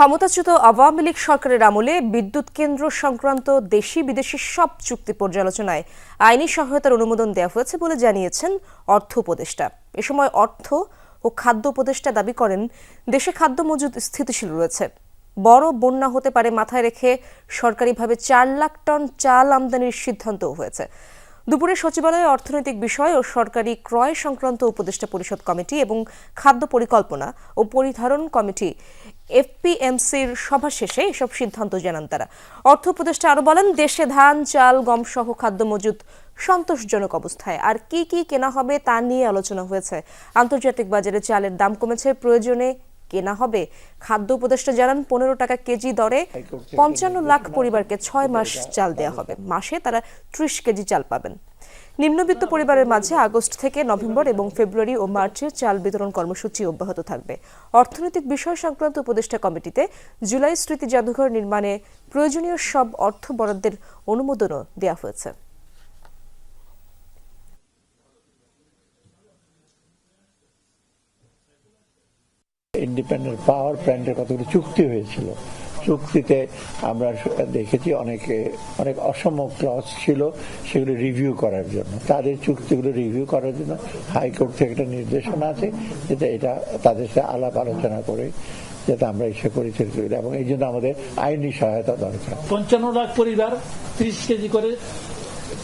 ক্ষমতাচ্যুত আওয়ামী লীগ সরকারের আমলে বিদ্যুৎ কেন্দ্র সংক্রান্ত দেশি বিদেশি সব চুক্তি পর্যালোচনায় আইনি সহায়তার অনুমোদন দেওয়া হয়েছে বলে জানিয়েছেন অর্থ উপদেষ্টা। এ সময় অর্থ ও খাদ্য উপদেষ্টা দাবি করেন, দেশে খাদ্য মজুদ স্থিতিশীল রয়েছে। বড় বন্যা হতে পারে মাথায় রেখে সরকারিভাবে 4 লাখ টন চাল আমদানির সিদ্ধান্তও হয়েছে। দুপুরে সচিবালয়ে অর্থনৈতিক বিষয় ও সরকারি ক্রয় সংক্রান্ত উপদেষ্টা পরিষদ কমিটি এবং খাদ্য পরিকল্পনা ও পরিধারণ কমিটি এফপিএমসির সভা শেষে এসব সিদ্ধান্ত জানান তারা। অর্থ উপদেষ্টা আরও বলেন, দেশে ধান, চাল, গম সহ খাদ্য মজুদ সন্তোষজনক অবস্থায়। আর কি কি কেনা হবে তা নিয়ে আলোচনা হয়েছে। আন্তর্জাতিক বাজারে চালের দাম কমেছে, প্রয়োজনে কেনা হবে। খাদ্য উপদেষ্টা জানান, 15 টাকা কেজি দরে 55 লাখ পরিবারকে 6 মাস চাল দেওয়া হবে। মাসে তারা 30 কেজি চাল পাবেন। নিম্নবিত্ত পরিবারের মাঝে আগস্ট থেকে নভেম্বর এবং ফেব্রুয়ারি ও মার্চে চাল বিতরণ কর্মসূচি অব্যাহত থাকবে। অর্থনৈতিক বিষয় সংক্রান্ত উপদেষ্টা কমিটিতে জুলাই স্মৃতি জাদুঘর নির্মাণে প্রয়োজনীয় সব অর্থ বরাদ্দের অনুমোদনও দেওয়া হয়েছে। ইন্ডিপেন্ডেন্ট পাওয়ার প্ল্যান্টের কতগুলো চুক্তি হয়েছিল। চুক্তিতে আমরা দেখেছি অনেক অসম ক্লজ ছিল, সেগুলো রিভিউ করার জন্য, তাদের চুক্তিগুলো রিভিউ করার জন্য হাইকোর্ট থেকে একটা নির্দেশনা আছে, যেটা এটা তাদের সাথে আলাপ আলোচনা করে যাতে আমরা এসে পরিচালিত করি, এবং এই জন্য আমাদের আইনি সহায়তা দরকার। 55 লাখ পরিবার 30 কেজি করে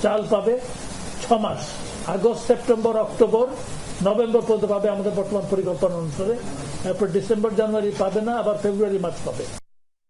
চাল পাবে 6 মাস, আগস্ট, সেপ্টেম্বর, অক্টোবর, নভেম্বর পর্যন্ত পাবে আমাদের বর্তমান পরিকল্পনা অনুসারে। এরপর ডিসেম্বর, জানুয়ারি পাবে না, আবার ফেব্রুয়ারি, মার্চ পাবে।